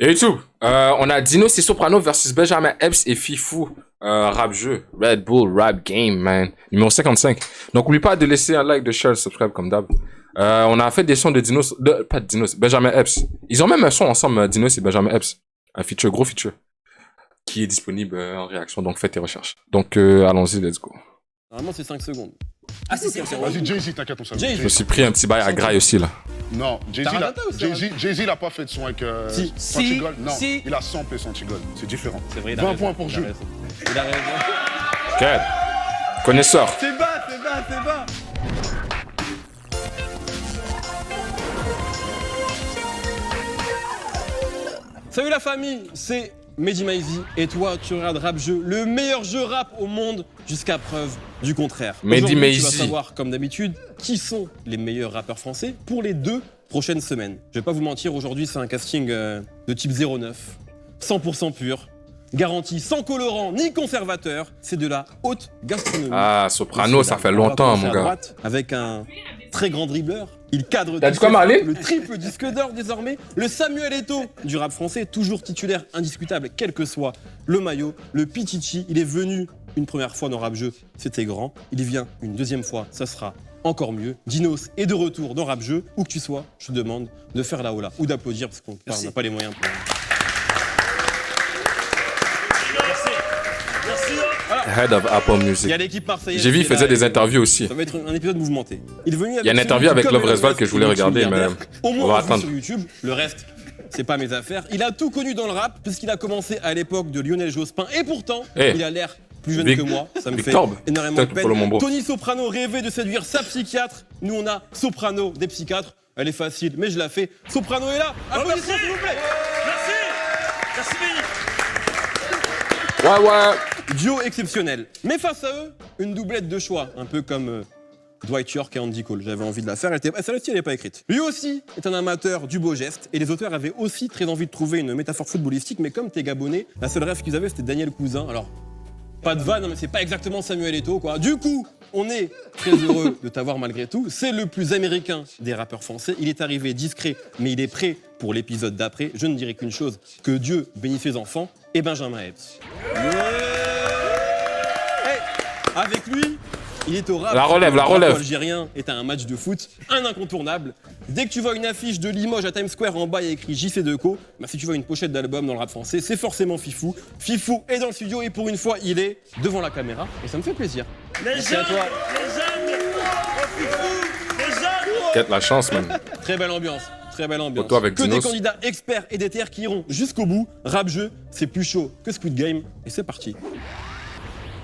Et tout, on a Dinos et Soprano versus Benjamin Epps et Fifou. Rap jeu, Red Bull Rap Game, man. Numéro 55. Donc, n'oublie pas de laisser un like, de share, subscribe comme d'hab. On a fait des sons de Dinos, pas de Dinos, Benjamin Epps. Ils ont même un son ensemble, Dinos et Benjamin Epps. Un feature, gros feature. Qui est disponible en réaction, donc fais tes recherches. Donc, allons-y, let's go. Normalement, c'est 5 secondes. Ah, c'est ça. Vas-y, Jay-Z, t'inquiète, on s'amuse. Je me suis pris un petit bail à graille aussi, là. Non, Jay-Z, il a pas fait de son avec Santigol. Non, si. il a samplé Santigol. C'est différent. C'est vrai, 20 points pour Jules. Il a raison. Ok. Connaisseur. C'est bas, c'est bas, c'est bas. Salut la famille, c'est Mehdi Maizy et toi tu regardes Rap Jeu, le meilleur jeu rap au monde jusqu'à preuve du contraire. Mehdi Aujourd'hui, Maizy. tu vas savoir comme d'habitude qui sont les meilleurs rappeurs français pour les 2 prochaines semaines. Je vais pas vous mentir, aujourd'hui c'est un casting de type 09, 100% pur, garanti sans colorant ni conservateur, c'est de la haute gastronomie. Ah, Soprano, ça fait longtemps, mon gars. Droite, avec un très grand dribbleur, il cadre T'as dit quoi, Marley? le triple disque d'or désormais, le Samuel Eto'o du rap français, toujours titulaire indiscutable, quel que soit le maillot, le Pichichi, il est venu une première fois dans Rap Jeu, c'était grand, il vient une deuxième fois, ça sera encore mieux. Dinos est de retour dans Rap Jeu, où que tu sois, je te demande de faire la hola ou d'applaudir parce qu'on n'a pas les moyens pour... Head of Apple Il y Music. a l'équipe marseillaise. J'ai vu, il faisait des interviews aussi. Ça va être un épisode mouvementé. Il est venu avec Il y a une interview avec Love Resval que je voulais regarder, mais au moins on va on l'a vu attendre. sur YouTube. Le reste, c'est pas mes affaires. Il a tout connu dans le rap puisqu'il a commencé à l'époque de Lionel Jospin et pourtant, Hey. il a l'air plus jeune Vic- que moi. Ça me fait Victor, énormément de peut-être peine. follow mon bro. Tony Soprano rêvait de séduire sa psychiatre. Nous, on a Soprano des psychiatres. Elle est facile, mais je la fais. Soprano est là. Applaudissements, s'il vous plaît. Merci Mehdi. Ouais. Duo exceptionnel. Mais face à eux, une doublette de choix, un peu comme Dwight York et Andy Cole. J'avais envie de la faire, celle-ci elle n'est pas écrite. Lui aussi est un amateur du beau geste, et les auteurs avaient aussi très envie de trouver une métaphore footballistique, mais comme t'es gabonais, la seule rêve qu'ils avaient c'était Daniel Cousin. Alors, pas de vanne, mais c'est pas exactement Samuel Eto'o, quoi. Du coup, on est très heureux de t'avoir malgré tout. C'est le plus américain des rappeurs français. Il est arrivé discret, mais il est prêt pour l'épisode d'après. Je ne dirai qu'une chose, que Dieu bénisse les enfants et Benjamin Epps. Avec lui, il est au rap. La relève. Le rap algérien est un match de foot, un incontournable. Dès que tu vois une affiche de Limoges à Times Square en bas, il y a écrit JC Decaux. Bah, si tu vois une pochette d'album dans le rap français, c'est forcément Fifou. Fifou est dans le studio et pour une fois, il est devant la caméra et ça me fait plaisir. Merci à toi. Quête la chance, man. Très belle ambiance. Très belle ambiance. Photo avec que des Dinos. candidats experts et déter qui iront jusqu'au bout. Rap jeu, c'est plus chaud que Squid Game et c'est parti.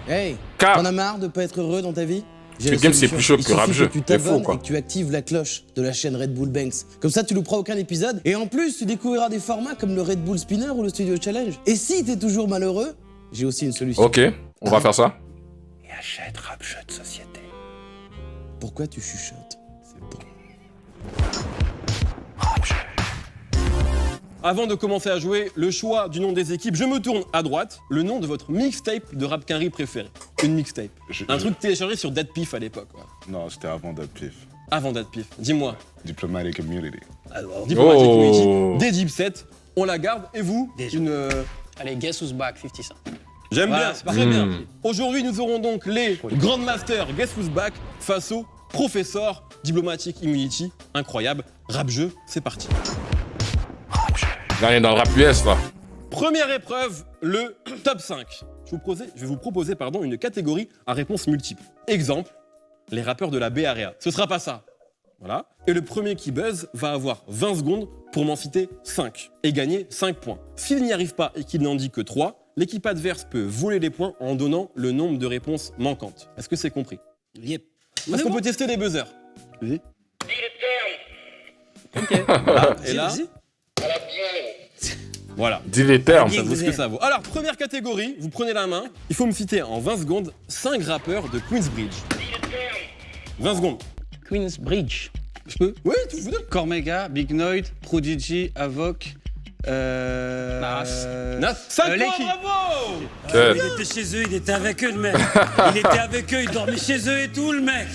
Hey, Car- t'en as marre de pas être heureux dans ta vie? J'ai Squid la Game, c'est solution. plus chaud Il que Rap suffit Jeu. que tu C'est faux, t'abonnes quoi. et que tu actives la cloche de la chaîne Red Bull Banks. Comme ça, tu louperas aucun épisode. Et en plus, tu découvriras des formats comme le Red Bull Spinner ou le Studio Challenge. Et si t'es toujours malheureux, j'ai aussi une solution. Ok, on va faire ça. Et achète Rap Jeu de société. Pourquoi tu chuchotes? C'est bon. Avant de commencer à jouer, le choix du nom des équipes, je me tourne à droite, le nom de votre mixtape de rap Quinry préféré. Une mixtape. Un truc téléchargé sur DatPiff à l'époque. Ouais. Non, c'était avant DatPiff. Avant DatPiff. Dis-moi. Diplomatic Immunity. Diplomatic Oh. Immunity, des Dipset, on la garde. Et vous Déjà. Allez, Guess Who's Back, 50 Cent. J'aime Voilà, bien, c'est très parfait. bien. Aujourd'hui, nous aurons donc les Grandmasters Guess Who's Back face au Professeur Diplomatic Immunity. Incroyable. Rap jeu, c'est parti. Là, on est dans le rap US, là. Première épreuve, le top 5. Je vais vous proposer une catégorie à réponse multiple. Exemple, les rappeurs de la Bay Area. Ce sera pas ça. Voilà. Et le premier qui buzz va avoir 20 secondes pour m'en citer 5 et gagner 5 points. S'il n'y arrive pas et qu'il n'en dit que 3, l'équipe adverse peut voler les points en donnant le nombre de réponses manquantes. Est-ce que c'est compris? Yep. Est-ce qu'on peut tester les buzzers? Oui. Voilà. Et là, Vas-y. voilà. Dis les termes. Ça vaut ce que ça vaut. Alors, première catégorie, vous prenez la main. Il faut me citer en 20 secondes 5 rappeurs de Queensbridge. 20 secondes. Queensbridge. Je peux? Oui, tu vous donne. Cormega, Big Noid, Prodigy, Avoc, Nas. 5 points, Lecky. bravo! Quête. Il était chez eux, il était avec eux, le mec. Il était avec eux, il dormait chez eux et tout, le mec.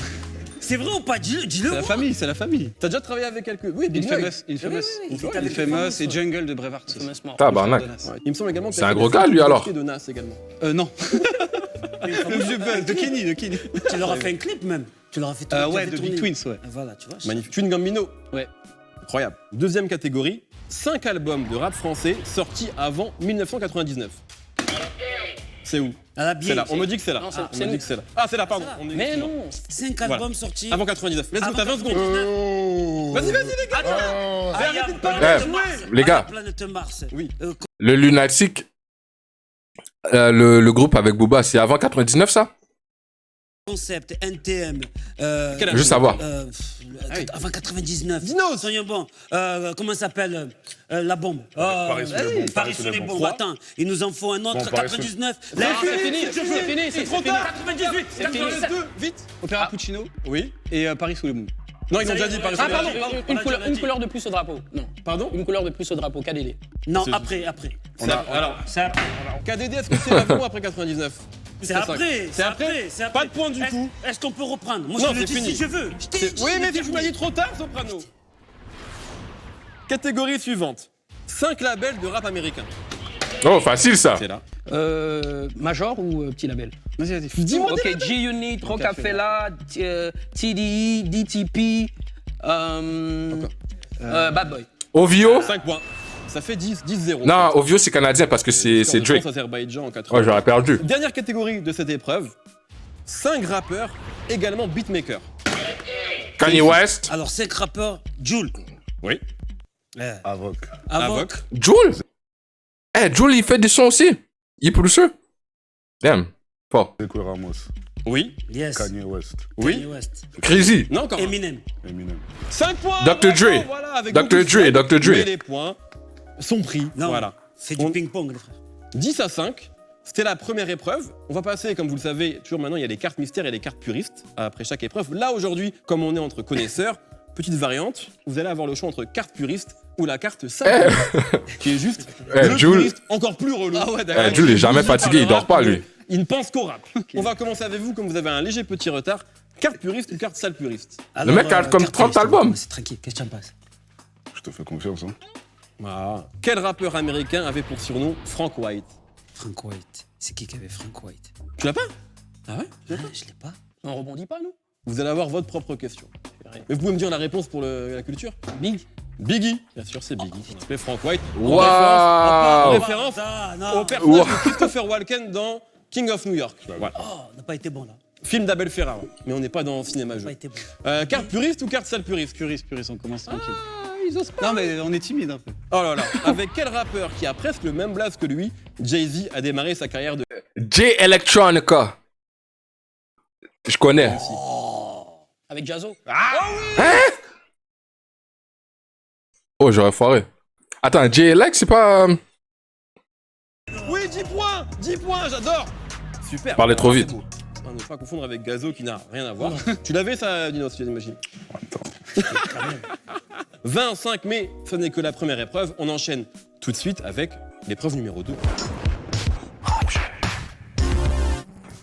C'est vrai ou pas? Dis-le, C'est la famille, c'est la famille. T'as déjà travaillé avec quelques. Oui, Big Noy. Infamous et Jungle de Braveheart. Tabarnak. Ouais. Il me semble également que C'est un gros gars, lui, alors. de Nas également. Non. Le vieux buzz de Kenny, Tu leur as fait un clip même. Tu leur as fait Ouais, de Big Twins, ouais. Voilà, tu vois. Magnifique. Twin Gambino. Ouais. Incroyable. Deuxième catégorie, 5 albums de rap français sortis avant 1999. C'est où? C'est là. On me dit que c'est là. Non, On me dit que c'est là. Ah, c'est là, pardon. On est- Mais non. 5 albums sortis. Avant 99. Let's go, Avant t'as 20 secondes. Oh. Vas-y, les gars. Oh. Mais arrêtez de pas Eh, jouer. les gars. Planète Mars. Oui. Le Lunatic, le groupe avec Booba, c'est avant 99 ça? Concept, NTM. Quel album? Juste savoir. Avant 99. Dinos. Soyons bons. Comment ça s'appelle la bombe. Paris sous les bombes, Paris sous les bombes. Trois. Attends, il nous en faut un autre. Bon, Paris sous- 99. C'est fini. C'est trop tard. 98. C'est fini. 82, vite. Opéra Puccino Oui. et Paris sous les bombes. Non, ils ont déjà dit Paris sous Ah, les pardon, bombes. une couleur de plus au drapeau. Non. Pardon? Une couleur de plus au drapeau, KDD. Non, C'est- après. Alors, C'est après. KDD, est-ce que c'est avant ou après 99? C'est après. C'est après. Pas de point du tout. Est-ce qu'on peut reprendre? Moi, Non, je te le c'est dis fini. si je veux. Je t'ai dit, Oui, mais je tu m'as dit trop tard, Soprano. Catégorie suivante. 5 labels de rap américain. Oh, facile ça. C'est là. Major ou petit label? Vas-y. Dis-moi Ok, G-Unit, Rockefeller, TDE, DTP, Bad Boy. Ovio? 5 points. Ça fait 10-0. Non, Ovio c'est canadien parce que c'est Drake. Azerbaïdjan en 80. Ouais, j'aurais perdu. Dernière catégorie de cette épreuve. 5 rappeurs, également beatmakers. Kanye West. Alors, 5 rappeurs, Jules. Oui. Avoc. Avoc. Jules? Eh, Jules il fait des sons aussi. Il est producteur. Damn. Fort. Sekou Ramos. Oui. Yes. Kanye West. Oui. Kanye West. Crazy. Non, encore. Eminem. Eminem. 5 points. Dr. bravo, Dre. Voilà, avec Dr. beaucoup de Dre, fun. Dr. Dre. Mais les points sont pris. Non. Voilà. C'est du On- ping-pong, les frères. 10-5. C'était la première épreuve. On va passer, comme vous le savez, toujours maintenant, il y a les cartes mystères et les cartes puristes après chaque épreuve. Là, aujourd'hui, comme on est entre connaisseurs, petite variante, vous allez avoir le choix entre carte puriste ou la carte simple, qui est juste le Jules. puriste encore plus relou. Ah ouais, Eh, Jules est jamais Il parle fatigué, il dort rap, pas mais lui. Il ne pense qu'au rap. On va commencer avec vous, comme vous avez un léger petit retard. Carte puriste ou carte sale puriste? Alors, mec a comme carte 30 puriste, albums. C'est tranquille, qu'est-ce que tu en penses? Je te fais confiance. Hein. Ah. Quel rappeur américain avait pour surnom Frank White? Frank White. C'est qui avait Frank White? Tu l'as pas? Ah ouais? Ah, je l'ai pas. On rebondit pas, nous? Vous allez avoir votre propre question. Mais vous pouvez me dire la réponse pour la culture? Big. Biggie. Bien sûr, c'est Biggie. Il s'appelait Frank White. En Waouh. référence Ah, au non. personnage de Christopher Walken dans King of New York. Voilà. Oh, on n'a pas été bon, là. Film d'Abel Ferrara. Mais on n'est pas dans le cinéma On n'a jeu. pas été bon. Carte puriste ou carte sale puriste? Puriste, on commence tranquille. Non, mais on est timide un peu. Oh là là. Avec quel rappeur qui a presque le même blaze que lui, Jay-Z a démarré sa carrière de... J Electronica. Je connais. Avec Jazzo. Oh, j'aurais foiré. Attends, J Elect c'est pas. Oui, 10 points. 10 points, j'adore. Super. Parlez trop vite. C'est beau. On ne pas confondre avec Gazo qui n'a rien à voir. Tu l'avais ça, Dinos, j'imagine. 25, mais ce n'est que la première épreuve. On enchaîne tout de suite avec l'épreuve numéro 2.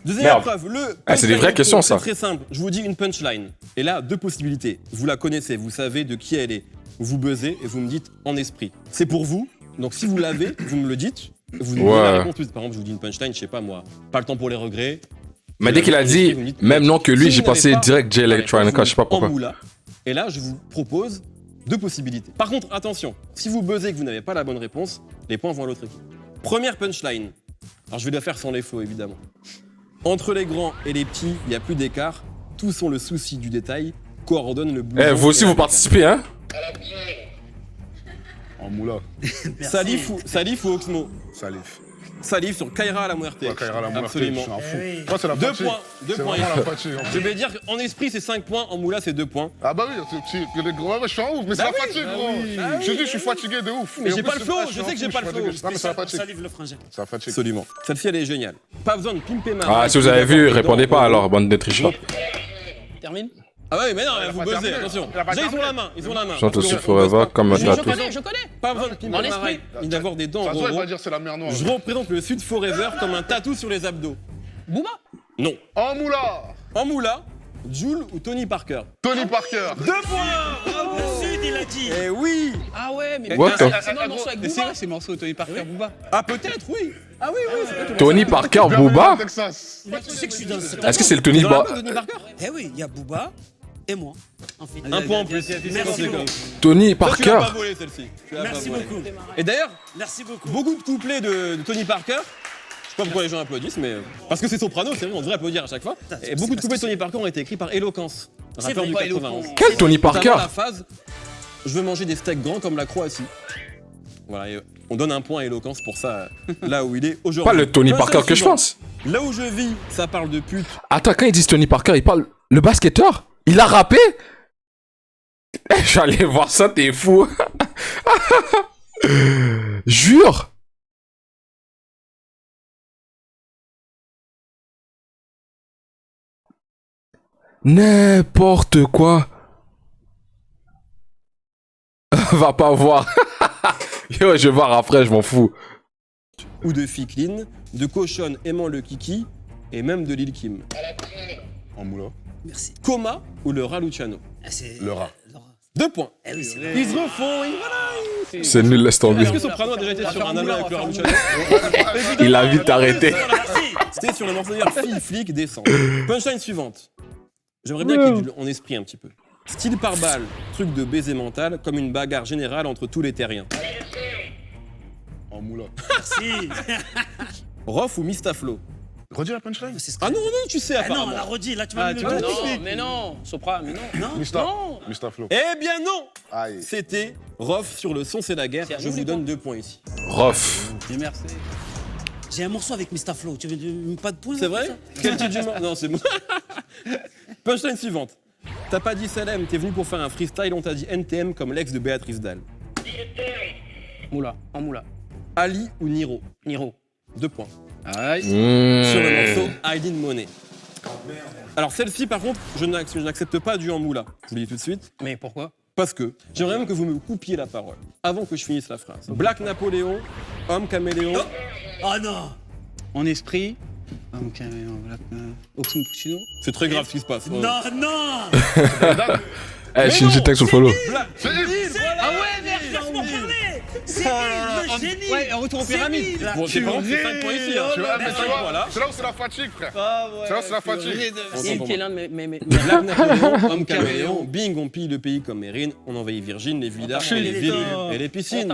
Deuxième Merde. épreuve, le. Ah, c'est des vraies punchline questions, c'est ça. très simple. Je vous dis une punchline. Et là, 2 possibilités. Vous la connaissez, vous savez de qui elle est. Vous buzzez et vous me dites en esprit. C'est pour vous. Donc si vous l'avez, vous me le dites. Vous me donnez la Ouais. réponse tout de suite. Par exemple, je vous dis une punchline, je sais pas moi. Pas le temps pour les regrets. Mais dès qu'il a dit même nom que lui, Si j'ai vous n'avez pensé pas direct J la Electronica, réponse, je sais pas En pourquoi. moula. Et là, je vous propose 2 possibilités. Par contre, attention, si vous buzzez et que vous n'avez pas la bonne réponse, les points vont à l'autre équipe. Première punchline. Alors, je vais la faire sans les faux, évidemment. Entre les grands et les petits, il n'y a plus d'écart. Tous ont le souci du détail. Coordonne le blouson. Eh, vous aussi, et la vous participez, hein? En moula. Salif ou Oxmo? Salif. Salif sur Kaira à la Muerte. Ouais, Kaira la Muerte, Absolument. je suis un fou. Eh oui. Moi, c'est la 2 fatigue. points. 2 C'est points. vraiment la fatigue. en Je fait. vais dire en esprit, c'est 5 points. En moula, c'est 2 points. Ah bah oui, ouais, je suis en ouf, mais c'est Bah la oui, fatigue, bah gros. oui, bah Je te oui, dis, je suis fatigué de ouf. Mais Et en j'ai plus, pas le flow, ah, je suis en sais que j'ai fou, pas je le suis flow. fatigué. Non, mais c'est la fatigue. Salive le frangin. C'est la fatigue. Absolument. Celle-ci, elle est géniale. Pas besoin de pimper ma Ah, main. si vous avez vu, répondez pas alors, bande de tricheurs. Termine. Ah ouais, mais non, a vous pas buzzez, terminé. attention. Elle a pas Déjà, ils ont terminé. la main, ils ont la main. Chante Parce aussi qu'on- forever on buzz comme pas. Je Tatou. connais, je connais. Pas besoin de pimper Dans ma l'esprit. main, ni d'avoir des dents Ça en se voit, elle gros. va dire c'est la mer noire. Je représente le Sud Forever comme un tatou sur les abdos. Booba. Non. En moula. En moula, Jul ou Tony Parker? Tony Parker. 2 points. Le Sud, il a dit. Eh oui. Ah ouais, mais What the- c'est dans le morceau avec Mais c'est Booba. vrai, c'est morceau Tony Parker Booba. Ah peut-être, oui. Ah oui, oui, c'est pas tout. Tony Parker, Bienvenue Booba. au Texas. Tu sais que je suis dans cette Est-ce que c'est le Tony Dans la Ba- peau de Tony Parker? Eh oui, il y a Booba et moi. En fait. Un point en plus. Merci beaucoup. Tony Ça, tu l'as Parker. pas volé celle-ci. Tu l'as Merci pas volé. beaucoup. Et d'ailleurs, Merci beaucoup. beaucoup de couplets de Tony Parker. Je sais pas pourquoi les gens applaudissent, mais parce que c'est soprano, c'est vrai, on devrait applaudir à chaque fois. Et beaucoup de couplets de Tony Parker ont été écrits par Eloquence, rappeur du vrai, 91. Quel Tony Notamment Parker? la phase je veux manger des steaks grands comme la Croatie. Voilà, et on donne un point à Eloquence pour ça, là où il est aujourd'hui. Pas le Tony Punchline Parker que je suivante. pense. Là où je vis, ça parle de pute. Attends, quand ils disent Tony Parker, ils parlent le basketteur? Il a rappé? J'allais voir ça, t'es fou. Jure. N'importe quoi. Va pas voir. Yo, je vais voir après, je m'en fous. Ou de Ficklin, de cochonne aimant le kiki, et même de Lil Kim. En moula. Merci. Coma ou le rat Luciano. Ah, c'est- Le rat. 2 points. Eh oui, c'est vrai. Ils se refont, et voilà. C'est nul, laisse tomber. Est-ce que Soprano a déjà été sur un album avec le rat Luciano? Il a vite arrêté. C'était sur le morceau d'ailleurs Fille, flic, descend. Punchline suivante. J'aimerais bien qu'il y ait en esprit un petit peu. Style par balle, truc de baiser mental, comme une bagarre générale entre tous les terriens. En moula. Merci. Rof ou Mistaflo? Redis la punchline. C'est ce que- Ah non, non, tu sais Ah non, apparemment. on l'a redit, là tu vas Ah, me tu le vois, donner. Non, mais non, Sopra, mais non. Non. Mista. Non. Mista Flo. Eh bien non. Aïe. C'était Rof sur le son c'est la guerre. C'est à Je nous, vous les donne 2 points ici. Rof. Et merci. J'ai un morceau avec Mr. Flo. Tu veux pas de poule? C'est vrai? Quel titre du morceau? Non, c'est bon. Punchline suivante. T'as pas dit Salem, t'es venu pour faire un freestyle, on t'a dit NTM comme l'ex de Béatrice Dalle. Moula, en moula. Ali ou Niro? Niro. 2 points. Aïe. Sur le Mmh. morceau Hiding Money. Alors celle-ci par contre, je n'accepte pas du en moula. Je vous le dis tout de suite. Mais pourquoi? Parce que j'aimerais même que vous me coupiez la parole avant que je finisse la phrase. Black Napoléon, homme caméléon. Oh non. En esprit. Ok, Oxmo Puccino. C'est très grave ce qui se passe. Non, non. Eh, Shinji Tech sur le follow. C'est Yves. Ah ouais, merde, laisse-moi parler. C'est le génie. Ouais, en retour aux pyramides. Bon, c'est par contre, c'est 5 points ici. Hein. Tu vois, mais tu 5 vois, points là. c'est là où c'est la fatigue, frère. Ah ouais. C'est là où c'est la fatigue. Il qui est l'un de mes Black Napoléon, homme caméléon, bing, on pille le pays comme Mérine, on envahit Virgin, les villas, les villes et les piscines.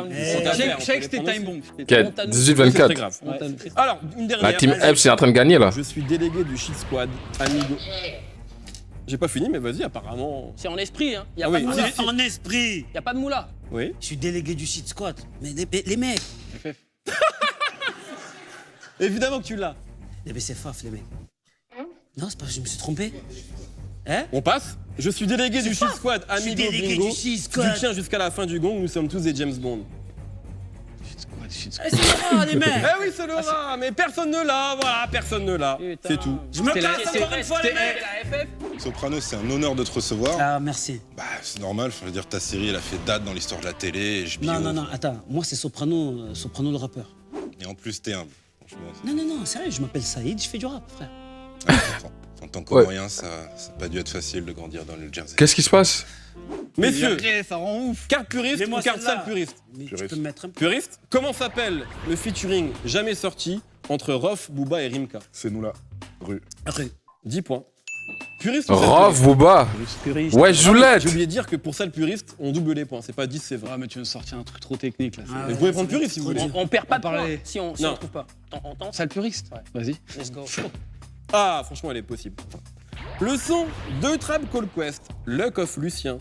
Check, c'était time bomb. Quel C'est 18-24. très grave. Alors, une dernière. La team Epps est en train de gagner là. Je suis délégué du Shit Squad, amigo. J'ai pas fini, mais vas-y, apparemment. C'est en esprit, hein. Y a Ah pas oui, de moula. En esprit. Y a pas de moula. Oui. Je suis délégué du shit squat. Mais les mecs. Évidemment que tu l'as. Eh ben c'est faf les mecs. Non, c'est pas, je me suis trompé. Hein? On passe. Je suis délégué du Shit Squad, Je suis amigo délégué bingo. du Shit Squad. Tu tiens jusqu'à la fin du gong, nous sommes tous des James Bond. Eh, c'est pas les mecs. Eh oui, c'est le rat, mais personne ne l'a, voilà, personne ne l'a. Putain. C'est tout. Je me C'était la- casse c'est- encore une fois les mecs. La FF. Soprano, c'est un honneur de te recevoir. Ah merci. Bah, c'est normal, je veux dire, ta série, elle a fait date dans l'histoire de la télé. Et je Non, non, non, attends. Moi c'est Soprano, Soprano le rappeur. Et en plus, t'es humble. Franchement, Non, non, non, sérieux, je m'appelle Saïd, je fais du rap, frère. en tant Ouais. qu'Orient, ça n'a pas dû être facile de grandir dans le Jersey. Qu'est-ce qui se passe? Messieurs, Ça rend ouf. carte puriste Mets-moi ou carte celle-là. sale puriste? Mais tu Puriste. peux me mettre un peu. Puriste. Comment s'appelle le featuring jamais sorti entre Rof, Booba et Rimka? C'est nous là. Rue. 10 points. Puriste ou sale Rof, puriste? Booba. Ouais, Joulette. J'ai oublié de dire que pour sale puriste, on double les points. C'est pas 10, c'est 20. Ah, mais tu veux sortir un truc trop technique là. Ah, Mais ouais, vous pouvez prendre c'est puriste si vous trop voulez. dur. On perd pas On de points parlait- si on Non. trouve pas. On tente. Sale puriste. Vas-y. Let's go. Ah, franchement, elle est possible. Le son de Trap Call Quest, Luck of Lucien,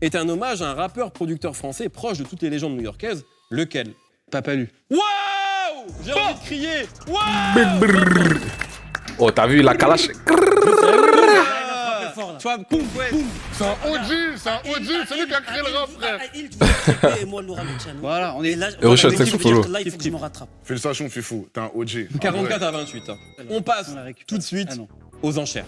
est un hommage à un rappeur producteur français proche de toutes les légendes new-yorkaises. Lequel? Papalu. Waouh! J'ai envie de crier! Waouh! Oh, t'as vu la calache? Fort, là. Tu vois, boum, boum. C'est un OG, c'est un OG, c'est lui qui a créé le rap, frère. Il, tu vas tripper, et moi, Laura Luciano. Voilà, on Et est là, Et Rochelle, voilà, c'est je sous veux dire follow. que là, il faut que je me rattrape. Félicitations, Fifou, t'es un OG. 44 à 28. hein. On passe On la récupère. tout de suite Ah non. aux enchères.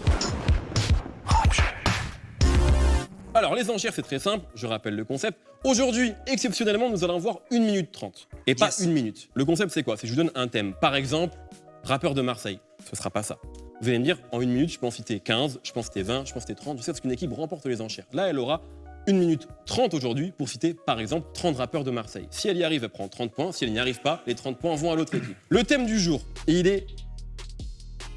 Alors, les enchères, c'est très simple. Je rappelle le concept. Aujourd'hui, exceptionnellement, nous allons voir 1 minute 30. Et pas Yes. 1 minute. Le concept, c'est quoi? C'est que je vous donne un thème. Par exemple, rappeur de Marseille. Ce sera pas ça. Vous allez me dire, en 1 minute, je peux en citer 15, je peux en citer 20, je peux en citer 30, jusqu'à ce qu'une équipe remporte les enchères. Là, elle aura 1 minute 30 aujourd'hui pour citer, par exemple, 30 rappeurs de Marseille. Si elle y arrive, elle prend 30 points. Si elle n'y arrive pas, les 30 points vont à l'autre équipe. Le thème du jour, il est,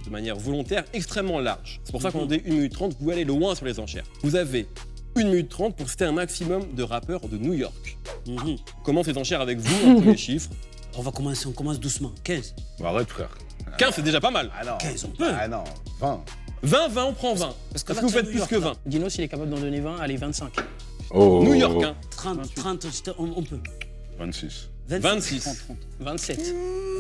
de manière volontaire, extrêmement large. C'est pour ça qu'on dit 1 minute 30, vous pouvez aller loin sur les enchères. Vous avez 1 minute 30 pour citer un maximum de rappeurs de New York. On commence les enchères avec vous, entre les chiffres. On commence doucement. 15. Arrête, frère. 15, c'est déjà pas mal. Ah non. 15, on peut. Ah non, 20. 20, on prend 20. Parce que Est-ce là, que vous c'est faites New plus York, que là. 20? Dino, s'il est capable d'en donner 20, allez, 25. Oh. New York, hein. 30, on peut. 26. 26. 27.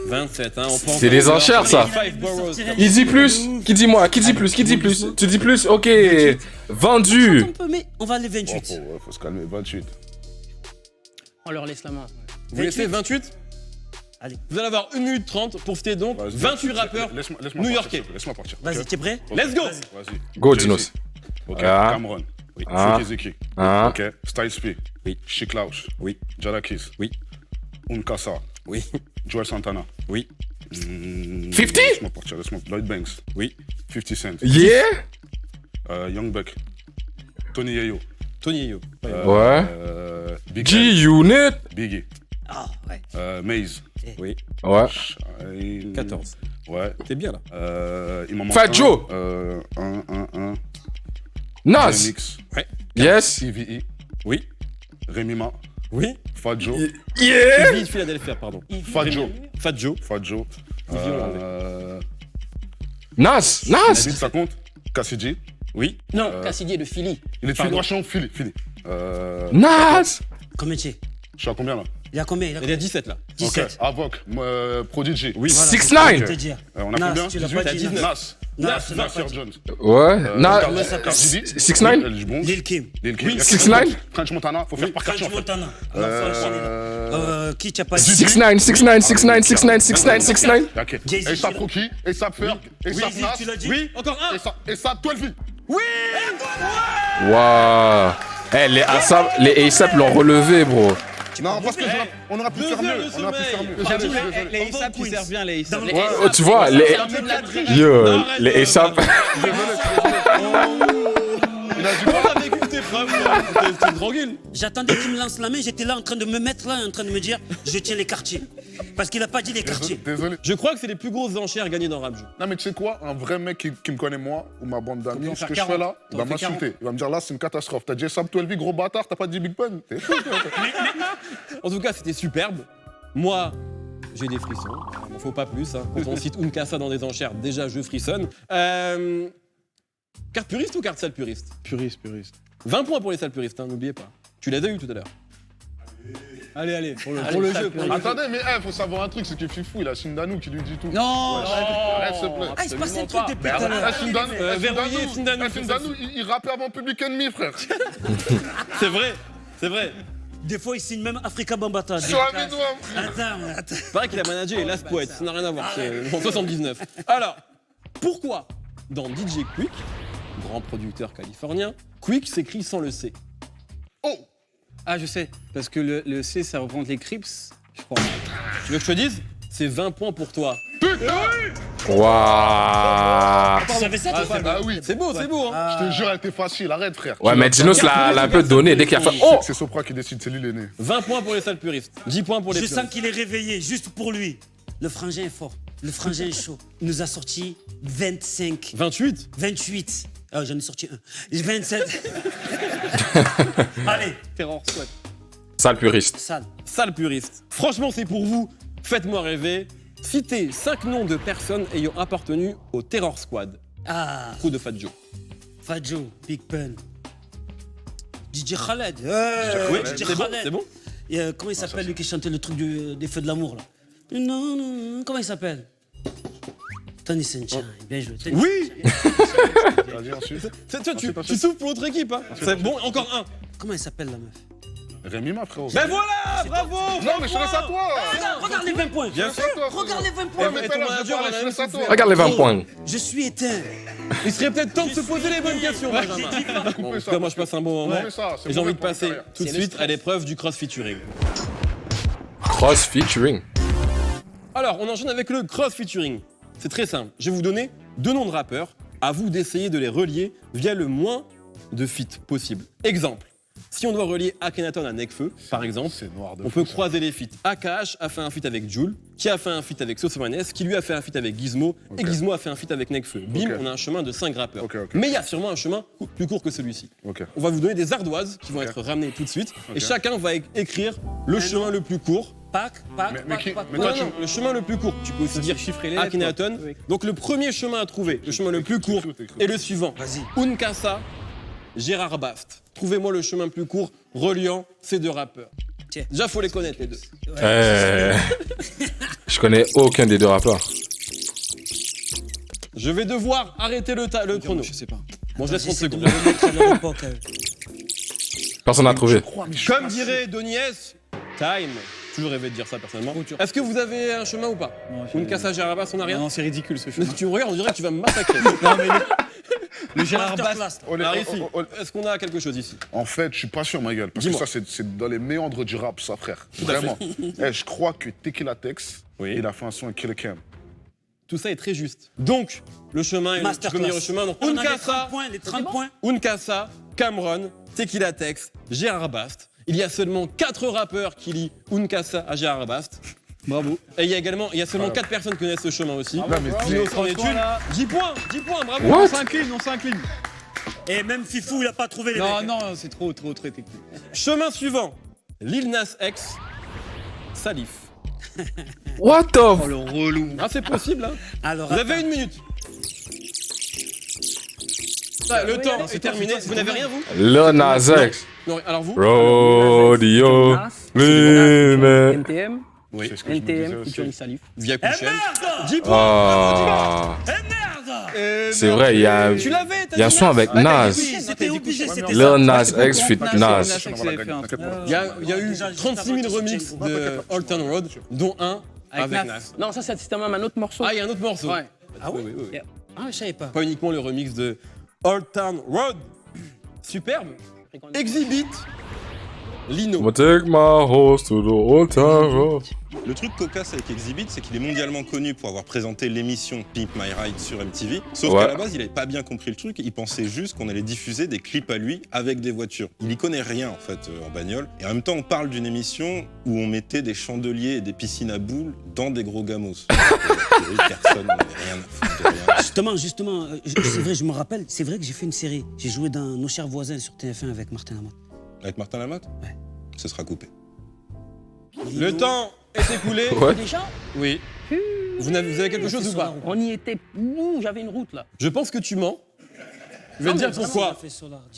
27, hein, on prend. C'est des enchères, ça. Five boroughs. Qui dit plus? Qui dit moi? Qui dit plus? Qui dit plus? Tu dis plus? Ok. Vendu. On peut, mais on va aller 28. Faut se calmer. 28. On leur laisse la main. Vous laissez 28? Allez. Vous allez avoir 1 minute 30 pour citer donc Vas-y. 28 rappeurs Laisse-moi new-yorkais. partir. Laisse-moi partir. Vas-y, Ok. t'es prêt? Let's go. Vas-y. Go, Jay-Z. Dinos. Ok. Ah. Cameron. Oui. Ah. Ezeki. Ah. Ok. Styles P. Oui. Chic Lauch. Oui. Jadakis. Oui. Unkasa. Oui. Joel Santana. Oui. 50? Laisse-moi partir. Laisse-moi. Lloyd Banks. Oui. 50 Cent. Yeah. Young Buck. Tony Yayo. Tony Yo. Ouais. Big L. G-Unit. Biggie. Ah, ouais. Maze. Oui. Ouais. 14. Ouais. T'es bien là. Il m'en manque Fat un. Joe. Un. Nas. Remix. Yes. CVE. Oui. Rémi Ma. Oui. Fat Joe. Yeah. Yves Philadelphia, pardon. Fat Joe. Fat Joe. Fat Joe. Nas. David, Nas. ça compte. Cassidy. Oui. Non, Cassidy est de Philly. Il est de Pardon. Fini. Fini. Nas. Combien tu es? Je suis à combien là? Il y a combien? Il y a 17 là. 17. Ok. Avoc. Oui. Prodigy. Voilà, 6 c'est ce que je 9 veux te dire. On a Nas, combien? tu l'as 18, pas dit, 19. Nas. Nas, tu l'as Nasir pas dit. Jones. Ouais. Nas. Comment ça s'appelle? Cardi B. 6 9 Lil Kim. Lil Kim. 6 9 French Montana. Faut faire par French quartier en fait. Montana. Alors, faut enchaîner. Qui t'as pas dit? 6 9 6 9 6 9 6 9 6 9 6 9 Ok. Jay-Z, Et ça tu l'as- Proki. Et ça Ferg. Et ça Jay-Z, Nas. tu l'as dit? Oui, encore un. Et ça 12 Waouh. Eh, les ASAP l'ont relevé, bro. Non, parce que on aurait pu faire mieux. On aurait pu faire mieux. Désolé, je suis désolé. Les ASAP, ils servent bien, les ASAP. Dans le- Oh, tu vois, les. Yo, les ASAP. Il a dit On a vécu tes preuves, t'es tranquille. J'attendais qu'il me lance la main, j'étais là en train de me mettre là, en train de me dire, je tiens les quartiers. Parce qu'il a pas dit les quartiers. Désolé. Je crois que c'est les plus grosses enchères gagnées dans Rap Jeu. Non, mais tu sais quoi? Un vrai mec qui me connaît, moi, ou ma bande T'en d'amis, vas ce faire que je 40. fais là, il T'en va fais 40. m'insulter. Il va me dire là, c'est une catastrophe. T'as dit Sam 12, gros bâtard, t'as pas dit Big Pun. T'es fou, toi. En tout cas, c'était superbe. Moi, j'ai des frissons. Il faut pas plus. Hein. Quand on cite Unkasa dans des enchères, déjà, je frissonne. Carte puriste ou carte sale puriste? Puriste. 20 points pour les sales puristes, hein, n'oubliez pas. Tu les as eu tout à l'heure. Allez, pour le Allez, jeu. ça, Attendez, mais faut savoir un truc, c'est que Fifou, il a Sindanou qui lui dit tout. Non, Arrête, s'il te plaît. Ah, il se passe un Absolument truc pas. depuis tout à l'heure. Verrouillé, Sindanou. Sindanou, il rappait avant Public Enemy, frère. C'est vrai, c'est vrai. Des fois, il signe même Africa Bambata. Sur un bidouin, frère. Attends. Pareil qu'il a managé les Last Poets, ça n'a rien à voir, c'est en 79. Alors, pourquoi dans DJ Quick, grand producteur californien, Quick s'écrit sans le C? Oh! Ah, je sais. Parce que le C, ça représente les Crips, je crois. Tu veux que je te dise? C'est 20 points pour toi. Waouh. Tu savais ça, toi? Ah oui. C'est beau, hein. Je te jure, elle était facile, arrête, frère. Ouais, mais Dinos l'a un peu donné dès qu'il a fait. Oh. C'est Sopra qui décide, c'est lui l'aîné. 20 points pour les sales puristes, 10 points pour les Je puristes. sens qu'il est réveillé, juste pour lui. Le frangin est fort. Le frangin est chaud. Il nous a sorti 25, 28? 28. Ah, j'en ai sorti un. 27. Allez, Terror Squad. Sale puriste. sale. Sale puriste. Franchement, c'est pour vous. Faites-moi rêver. Citez 5 noms de personnes ayant appartenu au Terror Squad. Ah, Coup de Fat Joe. Fadjo, Big Pun. DJ Khaled. Oui, DJ c'est bon, Khaled. c'est bon. Et, comment il s'appelle, lui qui chantait le truc des feux de l'amour, là? Non, comment il s'appelle? Tony Sunshine, bien joué. Tony Oui. Vas-y, ensuite. Toi, tu souffles pour l'autre équipe. Hein. C'est bon, encore un. Comment elle s'appelle, la meuf? Rémi, ma frérot. Ben voilà, bravo. Non, mais je te laisse à toi. Regarde les 20 points. Bien sûr. Regarde les 20 Et points. ton manager, je te laisse à toi. Regarde les 20 points. Je suis éteint. Il serait peut-être temps de se poser les bonnes questions, Benjamin. Bon, en tout cas, moi, je passe un bon moment. Ouais, ça, c'est Et j'ai envie mauvais de pour ma passer carrière. tout de suite à l'épreuve du cross featuring. Cross featuring. Alors, on enchaîne avec le cross featuring. C'est très simple. Je vais vous donner deux noms de rappeurs, à vous d'essayer de les relier via le moins de feats possible. Exemple, si on doit relier Akhenaton à Nekfeu, par exemple, C'est noir de on fou, peut ça. croiser les feats. AKH a fait un feat avec Jul, qui a fait un feat avec Sosomanes, qui lui a fait un feat avec Gizmo, et Ok. Gizmo a fait un feat avec Nekfeu. Bim, Ok. on a un chemin de 5 rappeurs. Ok, ok. Mais il y a sûrement un chemin plus court que celui-ci. Ok. On va vous donner des ardoises qui vont Ok. être ramenées tout de suite, Ok. et chacun va écrire le chemin le plus court. Pac, pac, Mais pac, qui- pac. mais Non, toi, non, non, le chemin le plus court. Tu peux aussi dire chiffrer les lettres, Akhenaton. quoi. Oui. Donc le premier chemin à trouver, le chemin le plus court, est le suivant. Vas-y. Unkasa, Gérard Bast. Trouvez-moi le chemin plus court reliant ces deux rappeurs. Tiens. Déjà, faut les connaître, les deux. Je connais aucun des deux rappeurs. Je vais devoir arrêter le chrono. Je sais pas. Bon, je laisse 30 J'essaie de secondes. me remettre à leur époque. Personne n'a trouvé. Comme dirait Donny S, time. Toujours rêvé de dire ça personnellement. Est-ce que vous avez un chemin ou pas Non, je- Unkasa, Gérard Bast, on n'a rien Non, c'est ridicule ce chemin. Tu me regardes, on dirait que tu vas me massacrer. Non, mais le Gérard Bass. Masterclass. On est- Alors on- ici, on- on- est-ce qu'on a quelque chose ici En fait, je suis pas sûr, ma gueule. Parce que Dis-moi. ça, c'est dans les méandres du rap, ça, frère. Vraiment. Je crois que Tequila Tex, Oui. il a fait un son avec Killer Cam. Tout ça est très juste. Donc, le chemin, tu peux me dire le chemin. Donc, On a les 30 Unkasa, points, les 30 points. Unkasa, Cameron, Tequila Tex, Gérard Bast. Il y a seulement 4 rappeurs qui lient Unkasa à Gérard Bast. Bravo. Et il y a seulement 4 personnes qui connaissent ce chemin aussi. Non, mais Dino c'est- s'en est une. franchement, là- 10 points, 10 points, bravo. What? On s'incline, on s'incline. Et même Fifou, il a pas trouvé les Non, mecs. non, c'est trop technique. Chemin suivant, Lil Nas X, Salif. What the Oh, le relou. Ah, c'est possible, hein. Alors, Vous avez une minute. Ah, le temps c'est est terminé. toi, c'est Vous n'avez toi. rien, vous Lil Nas X. Non, alors vous Rodeo. Lil- NTM, Oui. C'est ce que je me disais NTM, aussi. featuring Salif. Via Eh Kuchen. merde 10 points. Ah. Eh merde C'est vrai, il y a Tu l'avais, t'as il y a un dit son Nas. avec Ah, Nas. Oui, c'était obligé, c'était Lil ça. Nas X fit Nas, Nas. Nas X avait fait un truc. Il y a eu 36 000 remixes de Old Town Road, dont un avec Avec Nas. Nas. Non, ça, c'est même un autre morceau. Ah, il y a un autre morceau. Ouais. Ah oui, Oui, oui, oui. Ah, je savais pas. Pas uniquement le remix de Old Town Road. Superbe. Exhibit. Lino. I'ma take my horse to the old town road. Le truc cocasse avec Exhibit, c'est qu'il est mondialement connu pour avoir présenté l'émission Pimp My Ride sur MTV. Sauf Ouais. qu'à la base, il avait pas bien compris le truc. Il pensait juste qu'on allait diffuser des clips à lui avec des voitures. Il y connaît rien en fait en bagnole. Et en même temps, on parle d'une émission où on mettait des chandeliers et des piscines à boules dans des gros gamos. Personne n'avait rien à foutre de rien. Justement, c'est vrai, je me rappelle, c'est vrai que j'ai fait une série. J'ai joué dans Nos chers voisins sur TF1 avec Martin Lamotte. Avec Martin Lamotte Ouais. Ce sera coupé. Le temps est écoulé. Ouais. Déjà, Oui. Vous avez quelque chose ou pas on y était. Ouh, j'avais une route là. Je pense que tu mens. Je vais te dire pourquoi.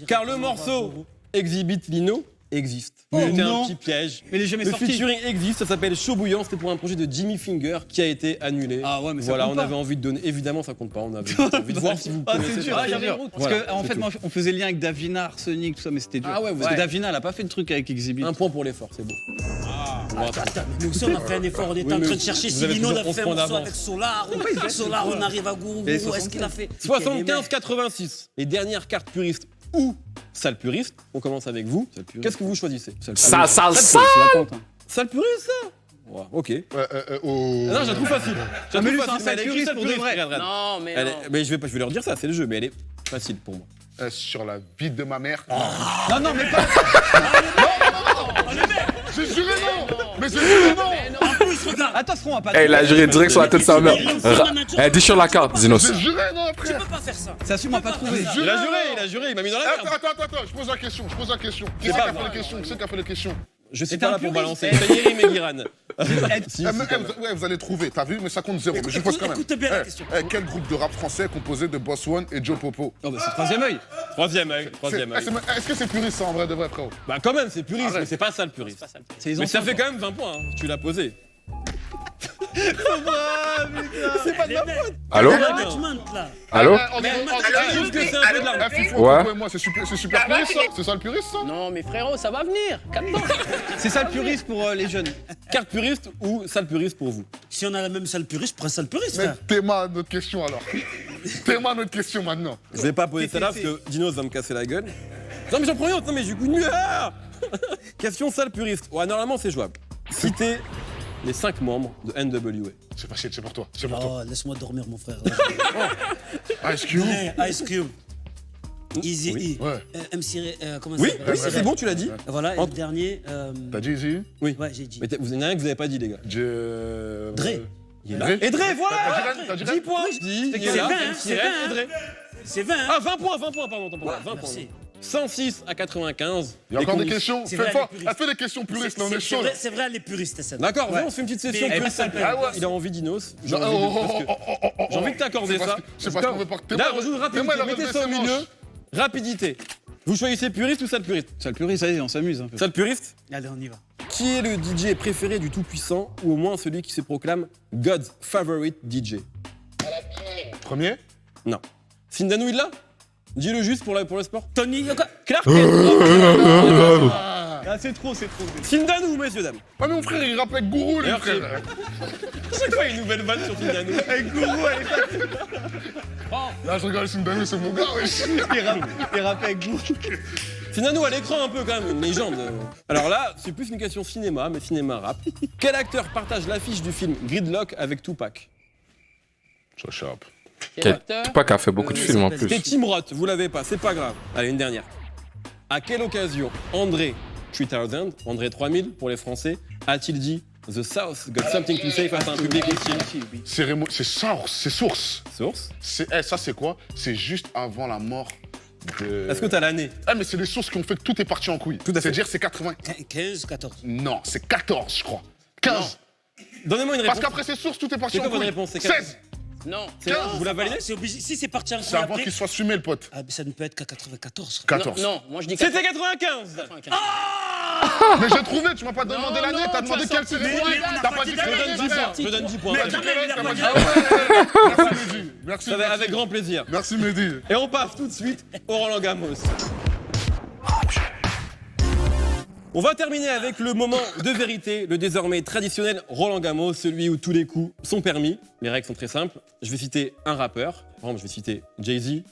Car Car le morceau Exhibit Lino existe. Oh, C'était un non. petit piège. Mais il est jamais Le sorti. featuring existe, ça s'appelle Chaud Bouillant, c'était pour un projet de Jimmy Finger qui a été annulé. Ah ouais, mais ça voilà, compte on pas. avait envie de donner. Évidemment, ça compte pas. On avait envie de voir si vous Ah, connaissez. c'est dur, ça. c'est j'avais dur. une route. Parce Voilà, que, en c'est fait, tout. moi, on faisait lien avec Davina, Arsenic, tout ça, mais c'était dur. Ah ouais, vous Parce que êtes- Davina, elle a pas fait le truc avec Exhibit. Un point pour l'effort, c'est beau. Nous aussi, on a fait un effort, on était Oui, en mais train de chercher vous si avez Lino toujours a 11 fait un points morceau d'avance. avec Solar. Solar, on arrive à Gourou. Et Est-ce qu'il a fait 75-86. Les dernières cartes puristes ou sale puriste. On commence avec vous. Qu'est-ce que vous choisissez Ça, ça, ça. Sale puriste, ça Ouais, ok. oh. Non, je la trouve facile. Je la mais trouve lui, facile, c'est un elle est écrite puriste sale pour de vrai. regarde, regarde. Non, mais Elle non. est- mais je vais leur dire ça, c'est le jeu, mais elle est facile pour moi. Sur la vie de ma mère. Non, non, mais pas. J'ai juré non. Mais j'ai juré non. Attends, on va pas. Eh, il a juré direct sur la tête de sa mère. Eh, dis sur la carte, Zinos. J'ai juré non, Tu frère. peux pas faire ça. Ça, on va pas trouver. Il a juré, il m'a mis dans la merde. Attends, je pose la question. Qui c'est qui a fait les questions Qui c'est qui a fait les questions Je suis C'était pas un là pour puriste. balancer. C'est Yerim et Guiran. Si, Ouais, vous allez trouver, t'as vu, mais ça compte zéro. Mais je pose quand même. Écoute bien la question. Quel groupe de rap français est composé de Boss One et Joe Popo Oh, bah, c'est troisième œil. Troisième œil. Est-ce que c'est puriste ça en vrai de vrai, frérot? Bah quand même, c'est puriste, Arrête. mais c'est pas ça le puriste. C'est les Mais ça anciens. fait quand même 20 points, hein. Tu l'as posé. Allô? Management, là. Allô? Je trouve que c'est un peu de l'arme. Fifou, Ouais. Popo et moi, c'est super puriste ça? C'est ça le puriste ça? Non, mais frérot, ça va venir. Calme-toi. C'est ça le puriste pour les jeunes. Carte puriste ou sale puriste pour vous? Si on a la même salle puriste, je prends salle puriste, Mais frère. t'es-moi notre question alors. T'es-moi notre question maintenant. Je vais pas poser celle-là parce que Dinos va me casser la gueule. Non mais j'en prends une autre, non mais j'ai coup de mieux. Ah question sale puriste. Ouais, normalement c'est jouable. Citez les 5 membres de NWA. C'est facile, c'est pour toi. C'est pour toi. Oh, laisse-moi dormir, mon frère. Ice Cube. Ice Cube. Easy Oui. E. Ouais. MC. Comment Oui, ça s'appelle c'est bon, tu l'as dit. Voilà, et le dernier. T'as dit Easy? Oui. Ouais, j'ai dit. Mais vous en avez rien que vous avez pas dit, les gars. Dre. Il est là. Et Dre, voilà. T'as dit 10 points. Dis, C'est 20, hein, c'est 20, et Dre. C'est 20. Ah, 20 points, pardon, autant pour moi. 20 points. Merci. 106 à 95. Il y a encore des questions. C'est Fais vrai, fort. les puristes. Fais des questions puristes, là, on est chaud. là. C'est vrai, les puristes, ça. D'accord, viens, on se fait une petite session Mais- puriste. Ah ouais. Il a envie d'Inos. J'ai Non, envie de t'accorder ça. C'est parce qu'on veut pas que Là, on joue rapidité. Fais-moi la Mettez ça au redescendance. milieu. Rapidité. Vous choisissez puriste ou sale puriste? Ça le puriste, allez, on s'amuse un peu. Sale puriste? Allez, on y va. Qui est le DJ préféré du Tout-Puissant, ou au moins celui qui se proclame God's favorite DJ? Premier? Non. Sindanou, il l'a? Dis-le juste pour le sport. Tony, quoi Clark Ah, c'est trop. Sindanou, messieurs, dames. Ah, mais mon frère, il rappe avec Gourou, lui, D'ailleurs, frère. Chaque fois, il y a une nouvelle vanne sur Sindanou. Avec Gourou, Là, je regarde Sindanou, c'est mon gars, wesh. il rappe avec Gourou. Sindanou à l'écran, un peu quand même, une légende. Alors là, c'est plus une question cinéma, mais cinéma rap. Quel acteur partage l'affiche du film Gridlock avec Tupac? Ça chape. Quel acteur? Tupac a fait beaucoup de films en plus. C'était Tim Roth, vous l'avez pas, c'est pas grave. Allez, une dernière. À quelle occasion André 3000, André 3000 pour les Français, a-t-il dit The South got something to say face à un public hostile? C'est source, c'est source. Source? Ça, c'est quoi? C'est juste avant la mort de... Est-ce que t'as l'année? Ah, mais c'est les sources qui ont fait que tout est parti en couille. Tout à fait. C'est-à-dire, c'est 80... 15, 14. Non, c'est 14, je crois. 15. Donnez-moi une Parce réponse. qu'après ces sources, tout est parti C'est en quoi votre couille. réponse? C'est 16. Non. Vous la validez? C'est obligé. Si c'est parti en C'est avant après, qu'il soit fumé, le pote. ah, ça ne peut être qu'à 94. 14. Non, moi je dis C'était 95! Mais j'ai trouvé, tu m'as pas demandé l'année, t'as tu demandé as quelle sorti cérémonie. mais on a T'as pas pas dit dit d'année, que Je donne 10 points. Je donne 10 points. Mais Vas-y. non, mais il a pas dit Merci Mehdi. Merci. Ça va avec grand plaisir. Merci Mehdi. Et on passe tout de suite au Roland Garros. On va terminer avec le moment de vérité, le désormais traditionnel Roland Garros, celui où tous les coups sont permis. Les règles sont très simples. Je vais citer un rappeur. Par exemple, je vais citer Jay-Z,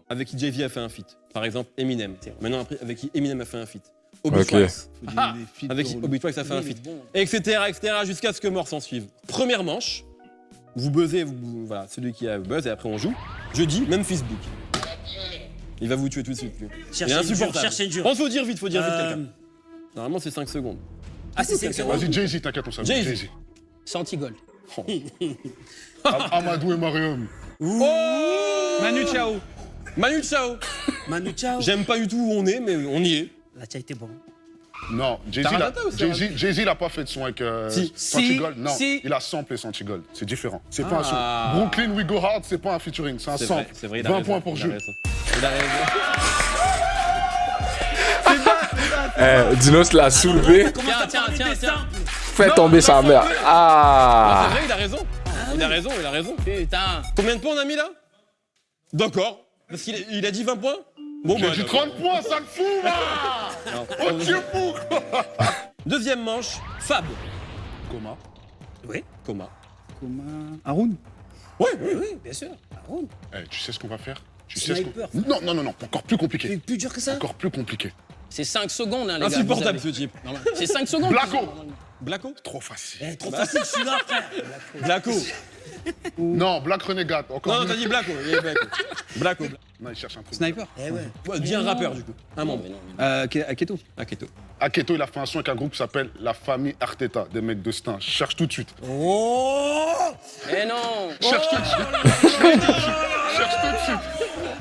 avec qui Jay-Z a fait un feat. Par exemple, Eminem. Maintenant, après, avec qui Eminem a fait un feat. Obi Ok. Trice, Ah, avec qui Obi Trice a fait un feat. Etc., jusqu'à ce que mort s'en suive. Première manche, vous buzzez, voilà, celui qui a buzz, et après on joue. Je dis Memphis Bleak. Il va vous tuer tout de suite, lui. Il est Cherchez une dure, insupportable. cherchez une dure. On faut dire vite quelqu'un. Normalement, c'est 5 secondes. Ah, c'est 5 secondes. Vas-y, Jay-Z, t'inquiète, on s'amuse. Jay-Z. Jay-Z. Santigol. Amadou et Mariam. Manu Chao. Manu Chao. Manu Chao. J'aime pas du tout où on est, mais on y est. Là, tu as été bon. Non, Jay-Z, Taratata ou c'est Jay-Z, il a pas fait de son avec Si. Santigold. Non, Si. il a samplé Santigold. C'est différent. C'est pas un Ah. son. Brooklyn, We Go Hard, c'est pas un featuring, c'est un C'est sample. vrai, c'est vrai. Il a 20 raison, points pour il a Jules. raison. Il a raison. Dinos l'a soulevé, Tiens. fait tomber sa mère. C'est Ah. vrai, il a raison. Il a raison. Putain. Combien de points on a mis là? D'accord. Parce qu'il a dit 20 points? Bon, J'ai bah, dit 30 points, ça le fout, là. non. Oh, tu es fou, quoi. Deuxième manche, Fab. Coma. Oui. Coma. Comment Haroun. Oui. Oui, bien sûr. Haroun. Eh, tu sais ce qu'on va faire? Tu sais ce Sniper. qu'on... Non, encore plus compliqué. Plus dur que ça. Encore plus compliqué. C'est 5 secondes, hein, les gars. Insupportable vous ce type. avez- Normal. C'est 5 secondes. Blacko. Blacko? Trop facile. Eh, trop facile, je suis là, frère. Blacko. Non, Black Renegade. Encore Non, mieux. t'as dit Blacko. Il y a Blacko. Blacko. Non, il cherche un truc. Sniper. Eh ouais. Ouais, dis un rappeur du coup. Un membre. Aketo. Aketo. Aketo, il a fait un son avec un groupe qui s'appelle La Famille Arteta, des mecs de Stein. Cherche tout de suite. Oh. Eh non. Cherche tout de suite. Cherche tout de suite.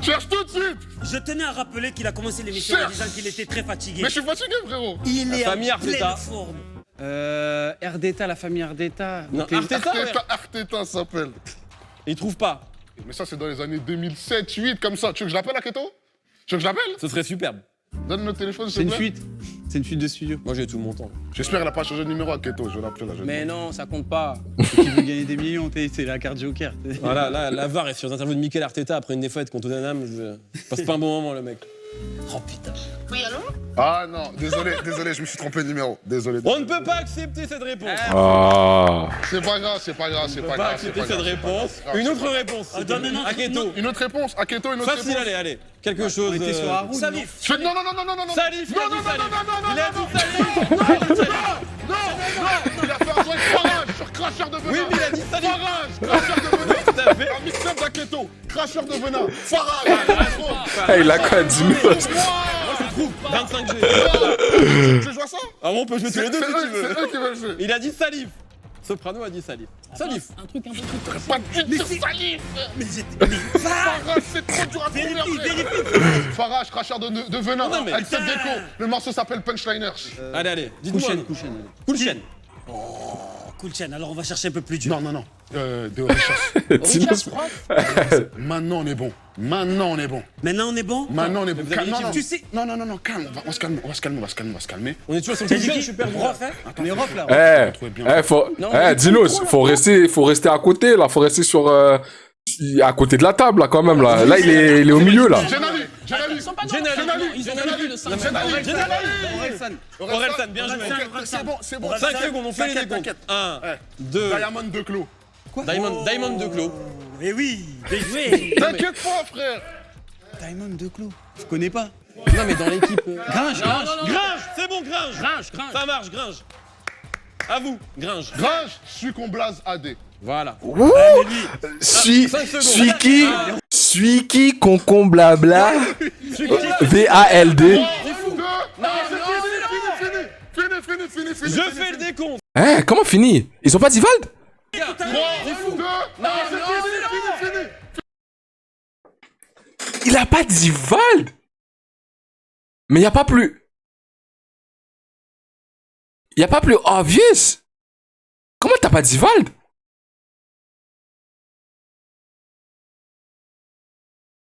Cherche tout de suite. Je tenais à rappeler qu'il a commencé l'émission en Cherche. disant qu'il était très fatigué. Mais je suis fatigué, frérot. Il est en famille Arteta. pleine forme. Ardeta, la famille Ardeta. Non, Donc, les- Arteta, ouais. Arteta ça s'appelle. Il trouve pas. Mais ça, c'est dans les années 2007, 2008, comme ça. Tu veux que je l'appelle, Aketo? Tu veux que je l'appelle? Ce serait superbe. Donne le téléphone, s'il C'est te une plaît. fuite. C'est une fuite de studio. Moi j'ai tout mon temps. J'espère qu'elle a pas changé de numéro, Aketo. Je vais l'appeler là. je vais Mais demander. non, ça compte pas. Qui veut gagner des millions, c'est la carte Joker. Voilà, là, la VAR est sur les interviews de Mikel Arteta après une défaite contre Tottenham. Je passe pas un bon moment, le mec. Oh putain. Ah non, désolé, je me suis trompé de numéro. Désolé. On ne peut pas accepter cette réponse. Ah. C'est pas grave, c'est pas grave, c'est On ne pas peut pas grave. c'est accepter pas cette grave, c'est pas réponse. grave. Une autre réponse. s'il te donne plaît. un autre- Aketo. Une autre réponse, Aketo, une autre Facile, réponse. allez. Quelque chose. On était sur Haroun. Salif. Non, non, non, non, non, non, non. Salif, il a Non, dit non, non, Salif. non, non, non, Il a non, dit Salif. non, il a fait un son avec cracheur de venin. Oui, mais il a dit Salif. Farage, cracheur de venin. Tout à fait. Un mixtape d'Aketo, cracheur de venin. Farage. Ah, il a quoi, Dinos? Moi, je trouve 25 G. Tu joues à ça? Ah bon, on peut jouer tous les deux si tu veux. C'est eux qui veulent jouer. Il a dit Salif. Soprano a dit Salif. Salif. Un truc un peu plus. Pas de dire Salif. Mais c'est. Farage, c'est trop dur à trouver après. Farage, cracheur de venin. Non, mais- Avec cette déco. Le morceau s'appelle Punchliners. Allez, dites-moi. Cool chaîne. Cool chaîne, alors on va chercher un peu plus dur. Non. De Richard. Dinos. Maintenant on est bon. Maintenant on est bon. Maintenant on est bon? Maintenant on est bon. vous avez dit Non, qui- non, tu sais- Non, calme. On va se calmer. On est toujours sur le T'as cool dit chaîne, qui? je suis perdu. Rof, hein? On est rock là. Dinos, faut rester à côté, là. Faut rester à côté de la table, là, quand même, là. Là, il est au milieu, là. Genali. Ils sont pas dans Genali. Ils ont plus de 5 Orelsan, bien joué. C'est bon. 5 secondes, on fait les décomptes. T'inquiète. 1, Ouais. 2, Diamond de Clos. Diamond de Clos. Eh oui, bien joué. T'inquiète pas, frère. Diamond de Clos. Je connais pas. Non, mais dans l'équipe. Gringe. Gringe, c'est bon, Gringe. Gringe. Ça marche, Gringe. À vous, Gringe. Gringe, celui qu'on blase AD. Voilà. Suis 5 secondes. qui, concombre blabla, VALD. Fini. Je fais le décompte. Hein, comment fini? Ils ont pas dit Vald? 3, 2, fini. Il a pas dit Vald? Mais y a pas plus obvious? Comment t'as pas dit Vald?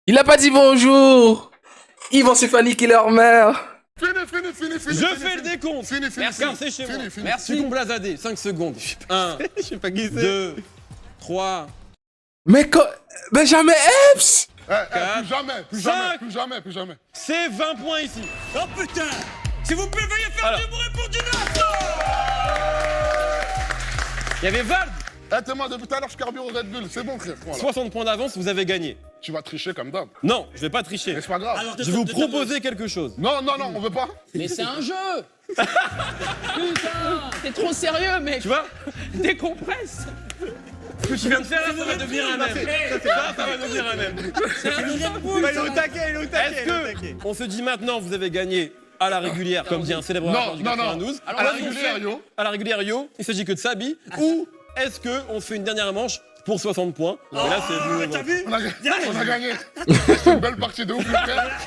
Il a pas dit bonjour. Yvan Stéphanie qui est leur mère. Fini. Je fais le décompte. Fini. Car c'est chez moi. Fini. Merci. Sucon Blazadé, 5 secondes. 1, Je sais pas qui c'est. 2, 3, Mais Benjamin Epps! Plus jamais. c'est 20 points ici. Oh putain! S'il vous plaît, veuillez faire Alors. du bruit pour Dinos! Il y avait Vald. T'es moi depuis tout à l'heure, je carbure au Red Bull. C'est bon, frère. Voilà. 60 points d'avance, vous avez gagné. Tu vas tricher comme d'hab. Non, je vais pas tricher. Mais c'est pas grave. Alors, Je vais vous proposer quelque chose. Non, on veut pas. Mais c'est un jeu. Putain, t'es trop sérieux, mec. Tu vois? Décompresse. Ce que tu viens de faire là, ça va devenir un M. Ça va devenir un M. Il est au taquet. Est-ce que on se dit maintenant, vous avez gagné à la régulière, comme dit un célèbre rappeur du Non. 92. À la est-ce qu'on régulière, fait- yo. À la régulière, yo. Il s'agit que de Sabi. Ou est-ce qu'on fait une dernière manche pour 60 points? Et là, c'est vous. T'as vu? On a gagné. C'est une belle partie de ouf, le frère.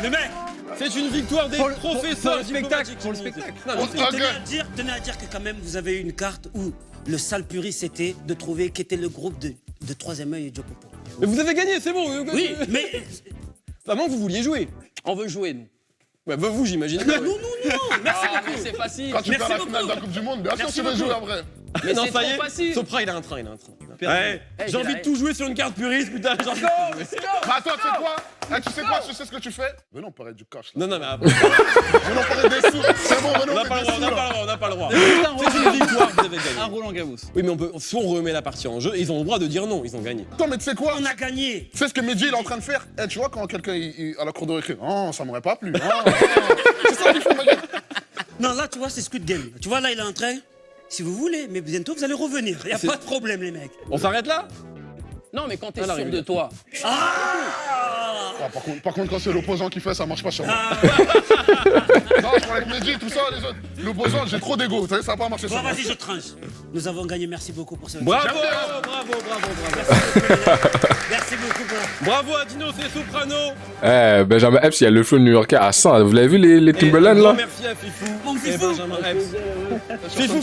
Le mec! C'est une victoire des professeurs pour le spectacle, diplomatiques. pour le spectacle. Non, mais c'est- Tenez à dire que quand même vous avez eu une carte où le sale puriste c'était de trouver qui était le groupe de Troisième œil et Joe Popo. Mais vous avez gagné, c'est bon. Oui, mais. Vraiment, vous vouliez jouer. On veut jouer, nous. Ouais, bah vous, j'imagine. Non, merci Ah, mais beaucoup! c'est facile. Quand tu Merci perds la beaucoup. finale de la Coupe du Monde, bien sûr, Merci tu veux beaucoup. jouer après. Mais Non, c'est ça y trop est. facile. Sopra, il a un train. Ouais, Eh, j'ai envie de tout jouer sur une carte puriste, putain. j'ai envie de tout jouer. Mais attends, tu sais quoi? Tu sais ce que tu fais? Venons, on paraît du cash, là. Non, mais après, Venons, on paraît des sous. C'est bon, venons, on n'a on pas est le des droit, sous, on n'a pas le droit. là. C'est une victoire, vous avez gagné. Un Roland Garros. Oui, mais on peut, soit on remet la partie en jeu, ils ont le droit de dire non, ils ont gagné. Attends, mais tu sais quoi? On a gagné! Tu sais ce que Mehdi il est en train de faire? Tu vois quand quelqu'un à la cour de récré, oh, ça m'aurait pas plu. C'est ça qu'il faut, Mehdi. Non, là, tu vois, c'est Squid Game. Tu vois, là, il est en train. Si vous voulez, mais bientôt, vous allez revenir. Y a C'est- pas de problème, les mecs. On s'arrête là? Non, mais quand t'es Ah, la sûr de régulière. toi. Ah, par contre, quand c'est l'opposant qui fait, ça marche pas sur moi. Non, je parle avec Mehdi, tout ça, les autres. L'opposant, j'ai trop d'ego, vous savez, ça va pas marcher Bon, sur moi. vas-y, je tranche. Nous avons gagné, merci beaucoup pour ce. Bravo. Merci beaucoup pour. Bravo à Dinos et Soprano. Benjamin Epps, il y a le flow new-yorkais à 100. Vous l'avez vu les Timberland, Et un grand là? merci à Fifou Mon et Fifou. Benjamin Epps. Fifou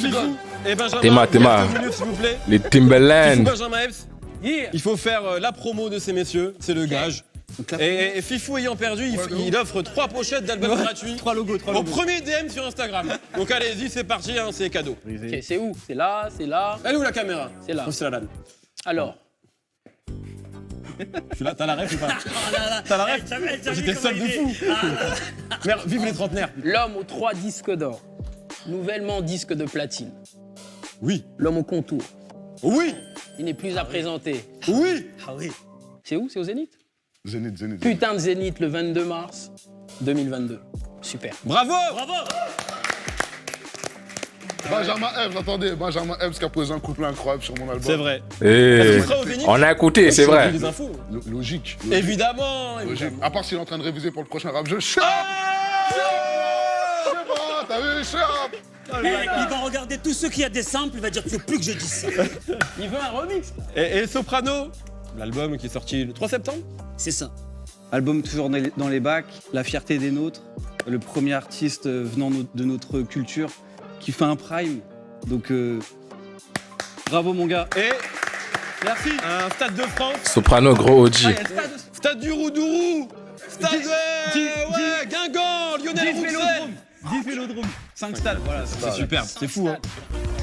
et Benjamin. Théma. Quelques minutes, s'il vous plaît. Les Fifou, Timberland. Benjamin Epps. Il faut faire la promo de ces messieurs, c'est le gage. Et Fifou ayant perdu, il offre 3 pochettes d'albums gratuits 3 logos. au premier DM sur Instagram. Donc allez-y, c'est parti, hein, c'est cadeau. Ok, c'est où? C'est là, c'est là. Elle est où la caméra? C'est là. Oh, c'est là. Alors, Je suis là, t'as la ref ou pas? Ah T'as la ref? J'étais seul de fou. Merde, vive les trentenaires. l'homme aux 3 disques d'or. Nouvellement disque de platine. Oui. L'homme au contour. Oui. Il n'est plus à présenter. Oui. Ah oui. C'est où? C'est au Zénith? Zénith. Putain de Zénith le 22 mars 2022. Super. Bravo. Benjamin Epps, attendez, Benjamin Epps qui a posé un couplet incroyable sur mon album. C'est vrai. Et Tu seras au Zénith. on a écouté, c'est J'ai vrai. vu les infos. Logique. Évidemment. Logique. À part s'il est en train de réviser pour le prochain rap jeu. C'est bon, t'as vu, Chap. Il va regarder tous ceux qui a des samples, il va dire, faut plus que je dise ça. Il veut un remix. Et Soprano, l'album qui est sorti le 3 septembre. C'est ça. Album toujours dans les bacs, la fierté des nôtres, le premier artiste venant de notre culture qui fait un prime. Donc bravo mon gars. Et Merci. un Stade de France. Soprano, gros OG. Stade du Roudourou. Stade ouais, Guingamp, Lionel Roussel. 10 vélodromes, 5 stades, voilà. C'est superbe, c'est fou. Hein.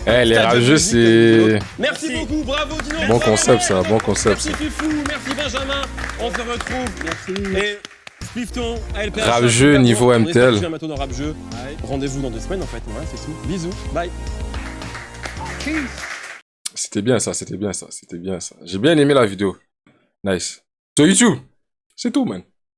Eh, les Stade de rageux, musique, c'est... Merci beaucoup, bravo Dino. Bon concept, ça, bon concept. Merci Fifou, merci Benjamin. On se retrouve. Merci. Et Splifton, ALPH. Rap jeu, niveau MTL. On est maintenant dans rap jeu. Rendez-vous dans 2 semaines en fait. Voilà, c'est tout. Bisous. Bye. C'était bien ça, c'était bien ça, c'était bien ça. J'ai bien aimé la vidéo. Nice. Sur YouTube. C'est tout, man.